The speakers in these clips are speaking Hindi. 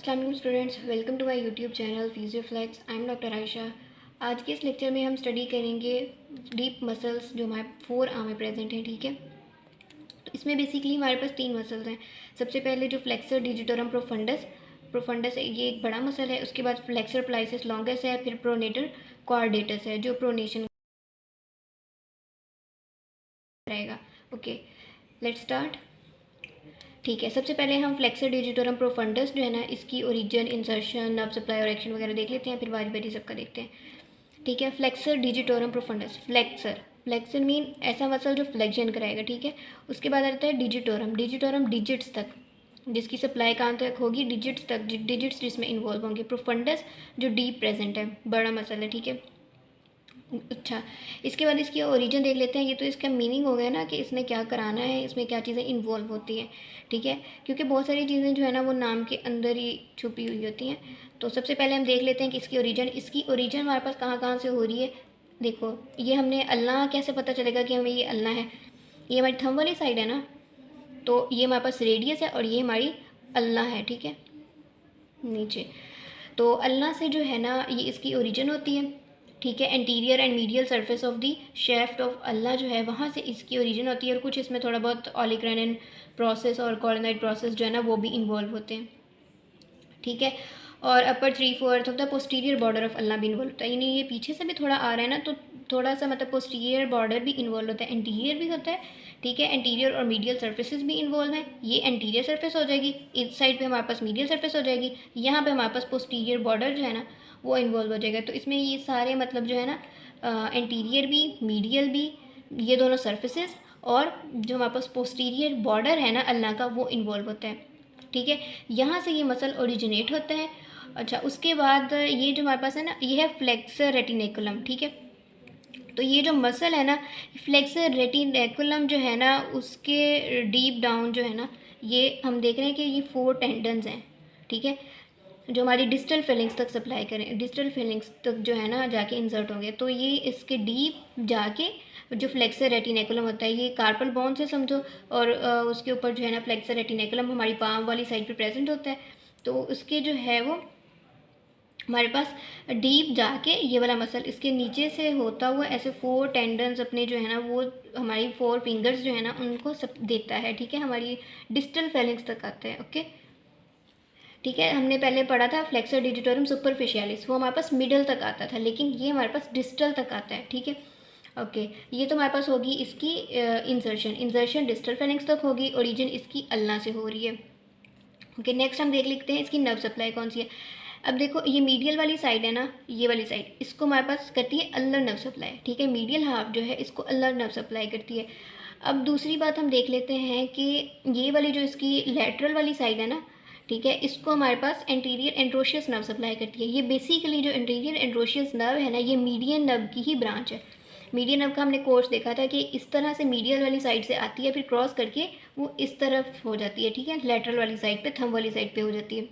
अस्सलाम वालेकुम students, welcome to my YouTube channel Physioflex. I am doctor Ayesha. आज के इस लेक्चर में हम स्टडी करेंगे डीप मसल्स जो हमारे फोर आर्म में प्रेजेंट हैं। ठीक है, तो इसमें बेसिकली हमारे पास तीन मसल्स हैं। सबसे पहले जो फ्लेक्सर डिजिटोरम प्रोफंडस प्रोफंडस है, ये एक बड़ा मसल है। उसके बाद फ्लेक्सर प्लाइसिस लॉन्गस है, फिर प्रोनेटर कॉर्डेटस है जो प्रोनेशन रहेगा। Okay, let's start. ठीक है, सबसे पहले हम फ्लेक्सर डिजिटोरम प्रोफंडस जो है ना, इसकी ओरिजिन, इंसर्शन, नर्व सप्लाई और एक्शन वगैरह देख लेते हैं, फिर बारी बारी सबका देखते हैं। ठीक है, flexor digitorum profundis. Flexor flexor mean ऐसा मसल जो फ्लेक्शन कराएगा। ठीक है, उसके बाद आता है डिजिटोरम। डिजिटोरम डिजिट्स तक, जिसकी सप्लाई कहाँ तक होगी, डिजिट्स तक, डिजिट्स जिसमें इन्वॉल्व होंगे। प्रोफंडस जो डीप प्रेजेंट है, बड़ा मसल है। ठीक है, अच्छा, इसके बाद इसकी ओरिजिन देख लेते हैं। ये तो इसका मीनिंग हो गया ना कि इसने क्या कराना है, इसमें क्या चीज़ें इन्वॉल्व होती हैं। ठीक है, क्योंकि बहुत सारी चीज़ें जो है ना वो नाम के अंदर ही छुपी हुई होती हैं। तो सबसे पहले हम देख लेते हैं कि इसकी ओरिजिन हमारे पास कहाँ कहाँ से हो रही है। देखो, ये हमने अल्लाह कैसे पता चलेगा कि हमें ये अल्लाह है, ये हमारी थंब वाली साइड है ना, तो ये हमारे पास रेडियस है और ये हमारी अल्लाह है। ठीक है, नीचे तो अल्लाह से जो है ना ये इसकी ओरिजिन होती है। ठीक है, anterior and medial surface of the shaft of ulna जो है वहाँ से इसकी ओरिजिन होती है। और कुछ इसमें थोड़ा बहुत ऑलिग्रेनिन प्रोसेस और कॉर्नोइड प्रोसेस जो है ना वो भी इन्वॉल्व होते हैं। ठीक है, और upper 3/4 of the posterior border of ulna भी इन्वॉल्व होता है। यानी ये पीछे से भी थोड़ा आ रहा है ना, तो थोड़ा सा मतलब पोस्टीरियर बॉर्डर भी इन्वॉल्व होता है, एंटीरियर भी होता है। ठीक है, एंटीरियर और मीडियल सर्फेसिस भी इन्वॉल्व हैं। ये एंटीरियर सर्फेस हो जाएगी, इस साइड पे हमारे पास मीडियल सर्फेस हो जाएगी, यहाँ पे हमारे पास पोस्टीरियर बॉर्डर जो है ना वो इन्वॉल्व हो जाएगा। तो इसमें ये सारे मतलब जो है ना एंटीरियर भी, मीडियल भी, ये दोनों सर्फेसिस, और जो हमारे पास पोस्टीरियर बॉर्डर है ना अल्लाह का, वो इन्वॉल्व होता है। ठीक है, यहाँ से ये मसल ओरिजिनेट होता है। अच्छा, उसके बाद ये जो हमारे पास है ना, ये है फ्लेक्सर रेटिनेकुलम। ठीक है, तो ये जो मसल है ना, फ्लेक्सर रेटिनेकुलम जो है ना, उसके डीप डाउन जो है ना, ये हम देख रहे हैं कि ये 4 टेंडन्स हैं। ठीक है, जो हमारी डिस्टल फेलिंग्स तक सप्लाई करें, डिस्टल फेलिंग्स तक जो है ना जाके इंसर्ट होंगे। तो ये इसके डीप जाके जो फ्लेक्सर रेटिनेकुलम होता है, ये कार्पल बोन से समझो, और उसके ऊपर जो है ना फ्लेक्सर रेटिनेकुलम हमारी पाम वाली साइड पे प्रेजेंट होता है। तो उसके जो है वो हमारे पास डीप जाके ये वाला मसल इसके नीचे से होता हुआ ऐसे 4 टेंडन्स अपने जो है ना वो हमारी 4 फिंगर्स जो है ना उनको सब देता है। ठीक है, हमारी डिस्टल फेलिंग्स तक आता है। ओके, ठीक है, हमने पहले पढ़ा था फ्लेक्सर डिजिटोरम सुपरफिशियालिस, वो हमारे पास मिडल तक आता था, लेकिन ये हमारे पास डिस्टल तक आता है। ठीक है, ओके, ये तो हमारे पास होगी इसकी इंसर्शन डिस्टल फेलिंग्स तक होगी, ओरिजिन इसकी अल्लाह से हो रही है। ओके, नेक्स्ट हम देख लेते हैं इसकी नर्व सप्लाई कौन सी है। अब देखो, ये मीडियल वाली साइड है ना, ये वाली साइड, इसको हमारे पास करती है अल्लर नर्व सप्लाई। ठीक है, मीडियल हाफ जो है इसको अल्लर नर्व सप्लाई करती है। अब दूसरी बात हम देख लेते हैं कि ये वाली जो इसकी लेटरल वाली साइड है ना, ठीक है, इसको हमारे पास एंटीरियर एंड्रोशियस नर्व सप्लाई करती है। ये बेसिकली जो एंटीरियर एंड्रोशियस नर्व है ना, ये मीडियन नर्व की ही ब्रांच है। मीडियन नर्व का हमने कोर्स देखा था कि इस तरह से मीडियल वाली साइड से आती है, फिर क्रॉस करके वो इस तरफ हो जाती है। ठीक है, लेटरल वाली साइड पे, थंब वाली साइड पे हो जाती है।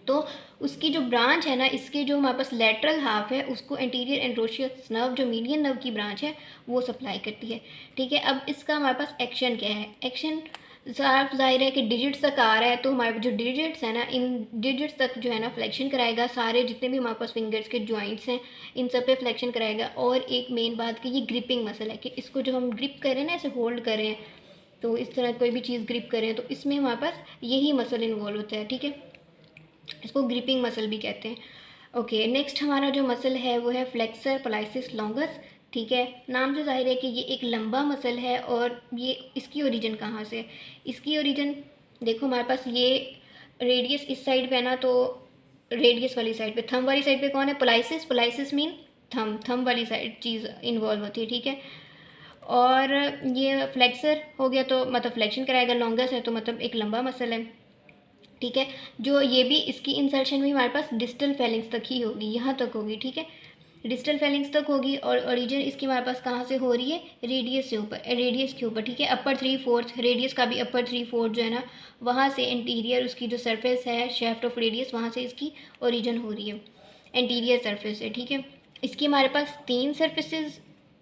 तो उसकी जो ब्रांच है ना, इसके जो हमारे पास लेटरल हाफ है, उसको एंटीरियर एंड्रोशियस नर्व जो मीडियन नर्व की ब्रांच है वो सप्लाई करती है। ठीक है, अब इसका हमारे पास एक्शन क्या है। एक्शन साफ जाहिर है कि डिजिट्स तक आ रहा है, तो हमारे जो डिजिट्स है ना, इन डिजिट्स तक जो है ना फ्लेक्शन कराएगा। सारे जितने भी हमारे पास फिंगर्स के जॉइंट्स हैं इन सब पे फ्लेक्शन कराएगा। और एक मेन बात कि ये ग्रिपिंग मसल है, कि इसको जो हम ग्रिप करें ना, ऐसे होल्ड करें, तो इस तरह कोई भी चीज़ ग्रिप करें, तो इसमें हमारे पास यही मसल इन्वॉल्व होता है। ठीक है, इसको ग्रिपिंग मसल भी कहते हैं। ओके, नेक्स्ट हमारा जो मसल है वो है फ्लेक्सर प्लाइसिस लॉन्गस। ठीक है, नाम से जाहिर है कि ये एक लंबा मसल है। और ये इसकी ओरिजिन कहाँ से, इसकी ओरिजिन देखो, हमारे पास ये रेडियस इस साइड पे है ना, तो रेडियस वाली साइड पे, थंब वाली साइड पे कौन है, प्लाइसिस। प्लाइसिस मीन थंब वाली साइड चीज़ इन्वॉल्व होती है। ठीक है, और ये फ्लेक्सर हो गया तो मतलब फ्लेक्शन कराएगा, लॉन्गस है तो मतलब एक लंबा मसल है। ठीक है, जो ये भी इसकी इंसर्शन भी हमारे पास डिस्टल फेलिंग्स तक ही होगी, यहाँ तक होगी। ठीक है, डिस्टल फेलिंग्स तक होगी, और ओरिजिन इसकी हमारे पास कहाँ से हो रही है, रेडियस से ऊपर, रेडियस के ऊपर। ठीक है, अपर 3/4 रेडियस का भी अपर 3/4 जो है ना, वहाँ से एंटीरियर उसकी जो सरफेस है, शेफ्ट ऑफ रेडियस, वहाँ से इसकी ओरिजिन हो रही है, एंटीरियर सरफेस है। ठीक है, इसकी हमारे पास 3 सरफेसेस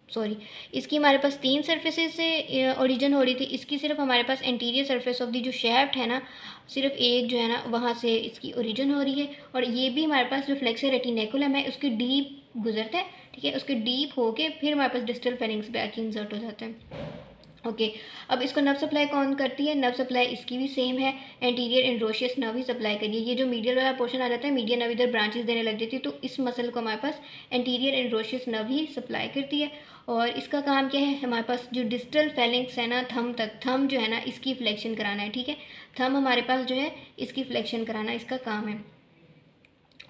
सॉरी, इसकी हमारे पास 3 सरफेसेस से ओरिजिन हो रही थी, इसकी सिर्फ हमारे पास इंटीरियर सरफेस ऑफ दी जो शैफ्ट है ना, सिर्फ एक जो है ना वहाँ से इसकी ओरिजिन हो रही है। और ये भी हमारे पास जो फ्लेक्सर रेटिनेकुलम है उसकी डीप गुजरता है, ठीक है, उसके डीप होके फिर हमारे पास डिस्टल फेरिंग्स पे आके इंसर्ट हो जाता है। ओके, अब इसको नर्व सप्लाई कौन करती है? नर्व सप्लाई इसकी भी सेम है, एंटीरियर एंड्रोशियस नर्व ही सप्लाई करिए। ये जो मीडियल वाला पोर्शन आ जाता है, मीडियल नर्व इधर ब्रांचेस देने लग जाती है, तो इस मसल को हमारे पास एंटीरियर एंड्रोशियस नर्व ही सप्लाई करती है। और इसका काम क्या है? हमारे पास जो डिस्टल फेलिंग्स है ना, थम तक, थम जो है ना इसकी फ्लेक्शन कराना है, ठीक है, थम हमारे पास जो है इसकी फ्लेक्शन कराना इसका काम है।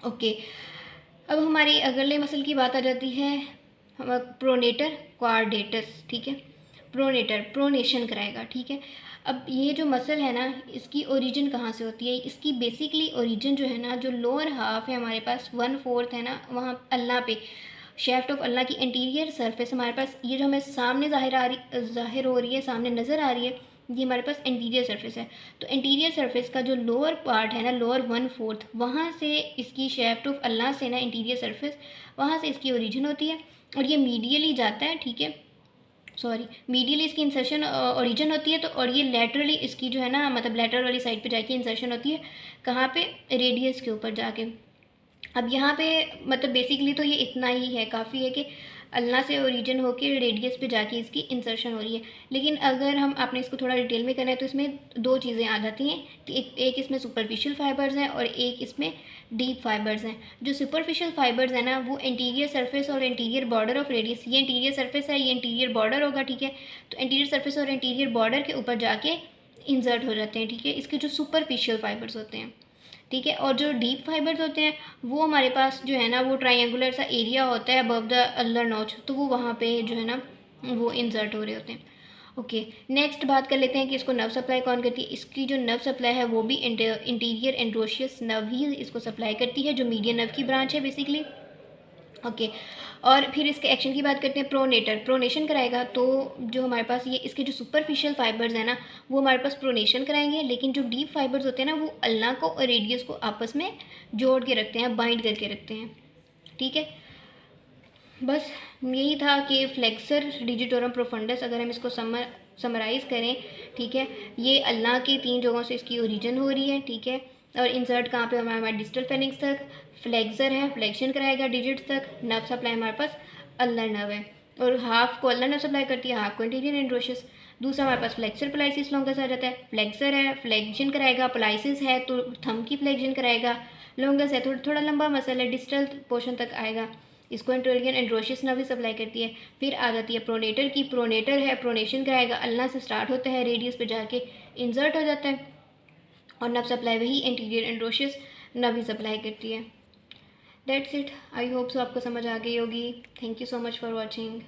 ओके, अब हमारी अगले मसल की बात आ जाती है हम प्रोनेटर क्वाड्रेटस, ठीक है, प्रोनेटर प्रोनेशन कराएगा, ठीक है। अब ये जो मसल है ना इसकी ओरिजिन कहाँ से होती है? इसकी बेसिकली ओरिजिन जो है ना, जो लोअर हाफ है हमारे पास 1/4 है ना, वहाँ अल्लाह पे शेफ्ट ऑफ अल्लाह की इंटीरियर सरफेस हमारे पास, ये जो हमें सामने ज़ाहिर हो रही है, सामने नज़र आ रही है, ये हमारे पास इंटीरियर सरफेस है। तो इंटीरियर सरफेस का जो लोअर पार्ट है ना, लोअर 1/4, वहाँ से इसकी शेफ्ट ऑफ अल्लाह से ना इंटीरियर सरफेस, वहाँ से इसकी ओरिजिन होती है और ये मीडियली जाता है, ठीक है, सॉरी, मीडियली इसकी इंसर्शन ओरिजिन होती है, तो और ये लेटरली इसकी जो है ना, मतलब लेटरल वाली साइड पे जाके इंसर्शन होती है, कहाँ पे? रेडियस के ऊपर जाके। अब यहाँ पे मतलब बेसिकली तो ये इतना ही है, काफ़ी है कि अल्लाह से ओरिजिन होके रेडियस पे जाके इसकी इंसर्शन हो रही है। लेकिन अगर हम आपने इसको थोड़ा डिटेल में करना है तो इसमें दो चीज़ें आ जाती हैं, एक इसमें सुपरफिशियल फाइबर्स हैं और एक इसमें डीप फाइबर्स हैं। जो सुपरफिशियल फाइबर्स हैं ना, वो इंटीरियर सरफेस और इंटीरियर बॉर्डर ऑफ रेडियस, ये इंटीरियर सरफेस है, ये इंटीरियर बॉर्डर होगा, ठीक है, तो इंटीरियर सरफेस और इंटीरियर बॉर्डर के ऊपर जाके इंसर्ट हो जाते हैं, ठीक है, इसके जो सुपरफिशियल फाइबर्स होते हैं, ठीक है। और जो डीप फाइबर्स होते हैं वो हमारे पास जो है ना, वो ट्रायंगुलर सा एरिया होता है अबव द अल्लर नॉच, तो वो वहाँ पे जो है ना वो इंसर्ट हो रहे होते हैं। ओके, नेक्स्ट बात कर लेते हैं कि इसको नर्व सप्लाई कौन करती है। इसकी जो नर्व सप्लाई है वो भी इंटीरियर एंड्रोशियस नर्व ही इसको सप्लाई करती है, जो मीडियन नर्व की ब्रांच है बेसिकली। ओके, और फिर इसके एक्शन की बात करते हैं। प्रोनेटर प्रोनेशन कराएगा, तो जो हमारे पास ये इसके जो सुपरफिशियल फाइबर्स हैं ना, वो हमारे पास प्रोनेशन कराएंगे, लेकिन जो डीप फाइबर्स होते हैं ना, वो अल्लाह को और रेडियस को आपस में जोड़ के रखते हैं, बाइंड करके रखते हैं, ठीक है। बस यही था कि फ्लेक्सर डिजिटोरम प्रोफंडस, अगर हम इसको समराइज़ करें, ठीक है, ये अल्लाह की 3 जगहों से इसकी ओरिजिन हो रही है, ठीक है, और इंसर्ट कहाँ पे? हमारे डिस्टल फेनिक्स तक। फ्लेक्सर है, फ्लेक्शन कराएगा डिजिट्स तक। नर्व सप्लाई हमारे पास अल्लर नर्व है, और हाफ को अल्लर नर्व सप्लाई करती है, हाफ को इंटीरियर एंड्रोशियस। दूसरा हमारे पास फ्लेक्सर प्लाइसिस लॉन्गस आ जाता है। फ्लेक्सर है, फ्लेक्शन कराएगा, प्लाइसिस है तो थंब की फ्लेक्शन कराएगा, लॉन्गस है थोड़ा लंबा मसल है, डिस्टल पोर्शन तक आएगा, इसको इंटीरियर एंड्रोशियस नर्व भी सप्लाई करती है। फिर आ जाती है प्रोनेटर की, प्रोनेटर है, प्रोनेशन कराएगा, अल्लाह से स्टार्ट होता है, रेडियस पे जाके इंसर्ट हो जाता है, और नर्व सप्लाई वही इंटीरियर एंड्रोशियस नर्व ही सप्लाई करती है। That's it, I hope so आपको समझ आ गई होगी। Thank you so much for watching.